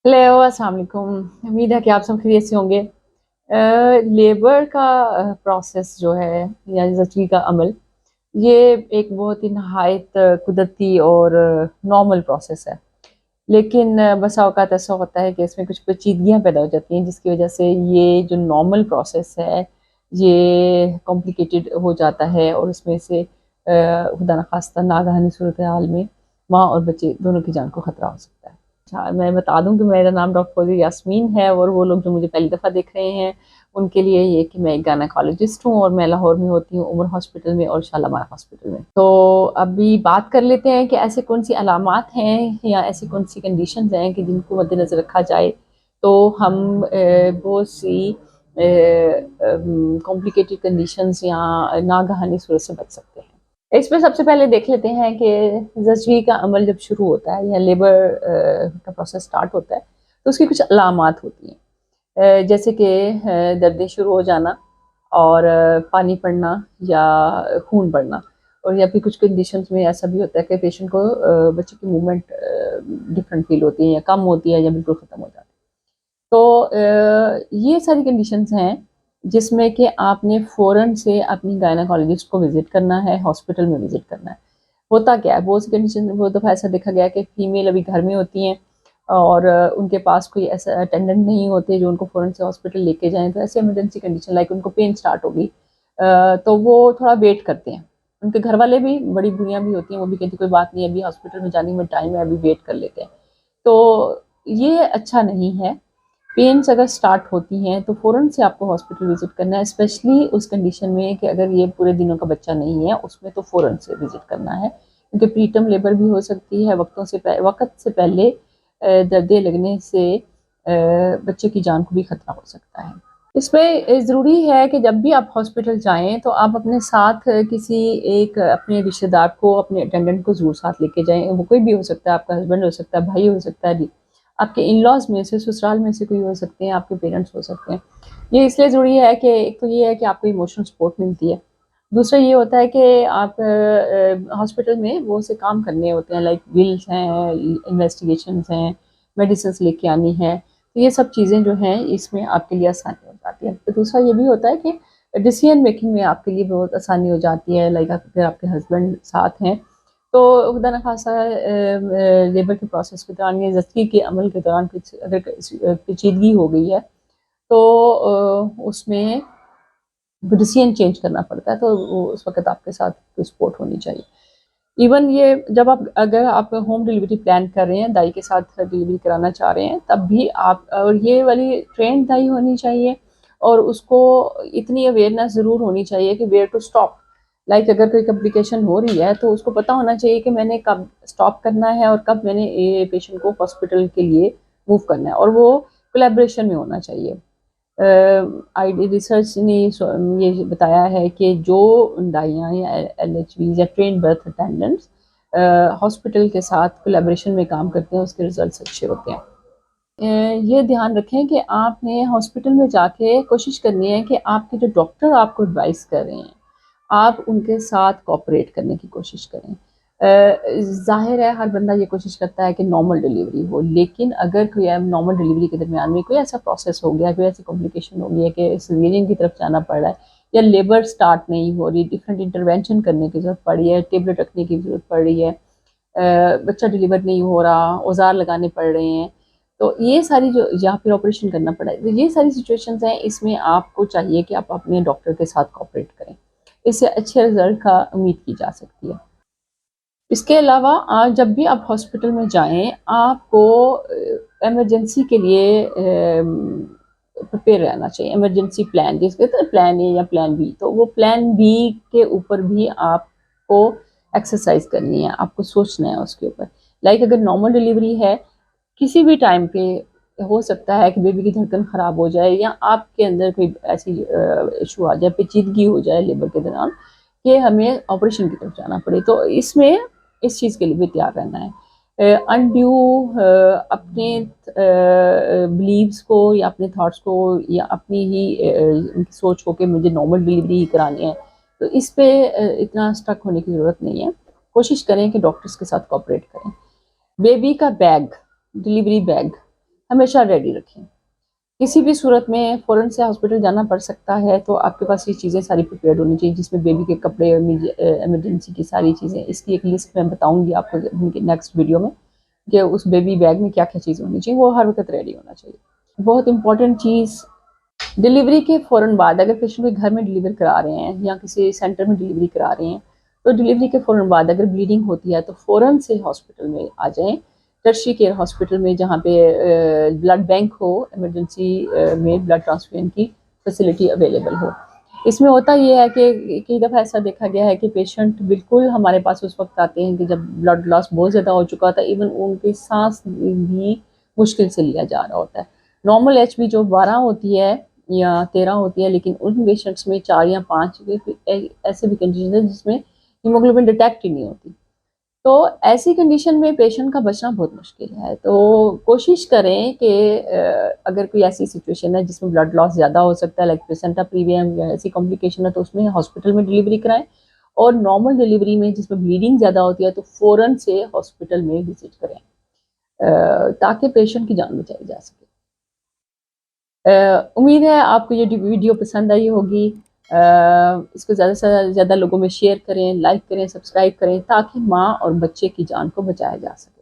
Hello, अस्सलाम वालेकुम। उम्मीद है कि आप सब खैरियत से होंगे। लेबर का प्रोसेस जो है या ज़चगी का अमल, ये एक बहुत ही नहायत कुदरती और नॉर्मल प्रोसेस है। लेकिन बसा औक़ात ऐसा होता है कि इसमें कुछ पेचीदगियाँ पैदा हो जाती हैं, जिसकी वजह से ये जो नॉर्मल प्रोसेस है, ये कॉम्प्लिकेटेड हो जाता है और उसमें से खुदा न ख़ास्ता नागहानी सूरत हाल में माँ और बच्चे दोनों की जान को ख़तरा हो सकता है। अच्छा, मैं बता दूँ कि मेरा नाम डॉक्टर फ़ौज़िया यास्मीन है और वो लोग जो मुझे पहली दफ़ा देख रहे हैं, उनके लिए ये कि मैं एक गायनेकोलॉजिस्ट हूँ और मैं लाहौर में होती हूँ, उमर हॉस्पिटल में और शालामार हॉस्पिटल में। तो अभी बात कर लेते हैं कि ऐसे कौन-सी अलामात हैं या ऐसी कौन-सी कंडीशंस हैं कि जिनको मद्देनज़र रखा जाए, तो हम बहुत सी कॉम्प्लिकेटेड कंडीशंस या नागहानी सूरत से बच सकते हैं। इसमें सबसे पहले देख लेते हैं कि ज़चगी का अमल जब शुरू होता है या लेबर का प्रोसेस स्टार्ट होता है, तो उसकी कुछ अलामात होती हैं। जैसे कि दर्दें शुरू हो जाना और पानी पड़ना या खून पड़ना, और या फिर कुछ कंडीशंस में ऐसा भी होता है कि पेशेंट को बच्चे की मूवमेंट डिफरेंट फील होती है या कम होती है या बिल्कुल ख़त्म हो जाती है। तो ये सारी कंडीशंस हैं जिसमें कि आपने फ़ौरन से अपनी गायनेकोलॉजिस्ट को विज़िट करना है, हॉस्पिटल में विज़िट करना है। होता क्या है, बहुत सी कंडीशन बहुत दफ़ा ऐसा देखा गया है कि फीमेल अभी घर में होती हैं और उनके पास कोई ऐसा अटेंडेंट नहीं होते जो उनको फ़ौरन से हॉस्पिटल लेके जाएँ। तो ऐसे इमरजेंसी कंडीशन लाइक उनको पेन स्टार्ट हो गई, तो वो थोड़ा वेट करते हैं। उनके घर वाले भी, बड़ी बुढ़ियाँ भी होती हैं, वो भी कहती कोई बात नहीं, अभी हॉस्पिटल में जाने में टाइम है, अभी वेट कर लेते हैं। तो ये अच्छा नहीं है। पेन्स अगर स्टार्ट होती हैं तो फ़ौरन से आपको हॉस्पिटल विज़िट करना है, स्पेशली उस कंडीशन में कि अगर ये पूरे दिनों का बच्चा नहीं है, उसमें तो फ़ौरन से विज़िट करना है। क्योंकि प्रीटर्म लेबर भी हो सकती है, वक़्त से पहले दर्दें लगने से बच्चे की जान को भी खतरा हो सकता है। इसमें ज़रूरी है कि जब भी आप हॉस्पिटल जाएँ तो आप अपने साथ किसी एक अपने रिश्तेदार को, अपने अटेंडेंट को ज़रूर साथ लेके जाएँ। वो कोई भी हो सकता है, आपका हस्बैंड हो सकता है, भाई हो सकता है, आपके इन-लॉज़ में से, ससुराल में से कोई हो सकते हैं, आपके पेरेंट्स हो सकते हैं। ये इसलिए ज़रूरी है कि एक तो ये है कि आपको इमोशनल सपोर्ट मिलती है। दूसरा ये होता है कि आप हॉस्पिटल में बहुत से काम करने होते हैं, लाइक बिल्स हैं, इन्वेस्टिगेशंस हैं, मेडिसिन्स लेके आनी है। तो ये सब चीज़ें जो हैं इसमें आपके लिए आसानी हो जाती है। तो दूसरा ये भी होता है कि डिसीज़न मेकिंग में आपके लिए बहुत आसानी हो जाती है, लाइक अगर आपके हस्बैंड साथ हैं, तो खुदा न खासा लेबर के प्रोसेस के दौरान या ज़चगी के अमल के दौरान कुछ अगर पेचीदगी हो गई है, तो उसमें डिसीज़न चेंज करना पड़ता है, तो वो उस वक़्त आपके साथ कोई सपोर्ट होनी चाहिए। इवन ये जब आप अगर आप होम डिलीवरी प्लान कर रहे हैं, दाई के साथ डिलीवरी कराना चाह रहे हैं, तब भी आप, और ये वाली ट्रेन्ड दाई होनी चाहिए और उसको इतनी अवेयरनेस ज़रूर होनी चाहिए कि वेयर टू स्टॉप। लाइक अगर कोई कॉम्प्लिकेशन हो रही है तो उसको पता होना चाहिए कि मैंने कब स्टॉप करना है और कब मैंने ये पेशेंट को हॉस्पिटल के लिए मूव करना है, और वो कोलैबोरेशन में होना चाहिए। आईडी रिसर्च ने ये बताया है कि जो दाइयाँ या एलएचवीज़ या ट्रेन्ड बर्थ अटेंडेंट्स हॉस्पिटल के साथ कोलैबोरेशन में काम करते हैं, उसके रिजल्ट्स अच्छे होते हैं। ये ध्यान रखें कि आपने हॉस्पिटल में जाके कोशिश करनी है कि आपके जो डॉक्टर आपको एडवाइस कर रहे हैं, आप उनके साथ कोऑपरेट करने की कोशिश करें। ज़ाहिर है हर बंदा ये कोशिश करता है कि नॉर्मल डिलीवरी हो, लेकिन अगर कोई नॉर्मल डिलीवरी के दरमियान में कोई ऐसा प्रोसेस हो गया, कोई ऐसी कॉम्प्लिकेशन हो गई है कि सिज़ेरियन की तरफ जाना पड़ रहा है या लेबर स्टार्ट नहीं हो रही, डिफरेंट इंटरवेंशन करने की ज़रूरत पड़ी है, टेबलेट रखने की ज़रूरत पड़ रही है, बच्चा डिलीवर नहीं हो रहा, औज़ार लगाने पड़ रहे हैं, तो ये सारी जो, या फिर ऑपरेशन करना पड़ा है, तो ये सारी सिचुएशंस हैं, इसमें आपको चाहिए कि आप अपने डॉक्टर के साथ कोऑपरेट करें। इससे अच्छे रिज़ल्ट का उम्मीद की जा सकती है। इसके अलावा जब भी आप हॉस्पिटल में जाएँ, आपको इमरजेंसी के लिए प्रिपेयर रहना चाहिए। इमरजेंसी प्लान जिसको कहते हैं, प्लान ए या प्लान बी, तो वो प्लान बी के ऊपर भी आपको एक्सरसाइज़ करनी है, आपको सोचना है उसके ऊपर। लाइक अगर नॉर्मल डिलीवरी है, किसी भी टाइम पे हो सकता है कि बेबी की धड़कन ख़राब हो जाए या आपके अंदर कोई ऐसी इश्यू आ जाए, पेचीदगी हो जाए लेबर के दौरान कि हमें ऑपरेशन की तरफ जाना पड़े, तो इसमें इस चीज़ के लिए भी तैयार रहना है। अनड्यू अपने बिलीव्स को या अपने थॉट्स को या अपनी ही उनकी सोच को कि मुझे नॉर्मल डिलीवरी ही करानी है, तो इस पे इतना स्टक होने की ज़रूरत नहीं है। कोशिश करें कि डॉक्टर्स के साथ कोऑपरेट करें। बेबी का बैग, डिलीवरी बैग, हमेशा रेडी रखें। किसी भी सूरत में फ़ौरन से हॉस्पिटल जाना पड़ सकता है, तो आपके पास ये चीज़ें सारी प्रिपेयर्ड होनी चाहिए, जिसमें बेबी के कपड़े, इमरजेंसी की सारी चीज़ें। इसकी एक लिस्ट मैं बताऊँगी आपको नेक्स्ट वीडियो में कि उस बेबी बैग में क्या-क्या चीज़ें होनी चाहिए, वो हर वक़्त रेडी होना चाहिए। बहुत इम्पोर्टेंट चीज़, डिलीवरी के फ़ौरन बाद अगर पेशेंट को घर में डिलीवर करा रहे हैं या किसी सेंटर में डिलीवरी करा रहे हैं, तो डिलीवरी के फ़ौरन बाद अगर ब्लीडिंग होती है तो फ़ौरन से हॉस्पिटल में आ जाएँ, टर्शियरी केयर हॉस्पिटल में, जहाँ पे ब्लड बैंक हो, इमरजेंसी में ब्लड ट्रांसफ्यूजन की फैसिलिटी अवेलेबल हो। इसमें होता ये है कि कई दफ़ा ऐसा देखा गया है कि पेशेंट बिल्कुल हमारे पास उस वक़्त आते हैं कि जब ब्लड लॉस बहुत ज़्यादा हो चुका होता है, इवन उनकी साँस भी मुश्किल से लिया जा रहा होता है। नॉर्मल एचबी जो 12 होती है या 13 होती है, लेकिन उन पेशेंट्स में 4 या 5 ऐसे भी कंडीशन है जिसमें हीमोग्लोबिन डिटेक्ट ही नहीं होती। तो ऐसी कंडीशन में पेशेंट का बचना बहुत मुश्किल है। तो कोशिश करें कि अगर कोई ऐसी सिचुएशन है जिसमें ब्लड लॉस ज़्यादा हो सकता है, लाइक प्लेसेंटा प्रीवियम या ऐसी कॉम्प्लिकेशन है, तो उसमें हॉस्पिटल में डिलीवरी कराएँ। और नॉर्मल डिलीवरी में जिसमें ब्लीडिंग ज़्यादा होती है, तो फ़ौरन से हॉस्पिटल में विज़िट करें, ताकि पेशेंट की जान बचाई जा सके। उम्मीद है आपको ये वीडियो पसंद आई होगी। इसको ज़्यादा से ज़्यादा लोगों में शेयर करें, लाइक करें, सब्सक्राइब करें, ताकि माँ और बच्चे की जान को बचाया जा सके।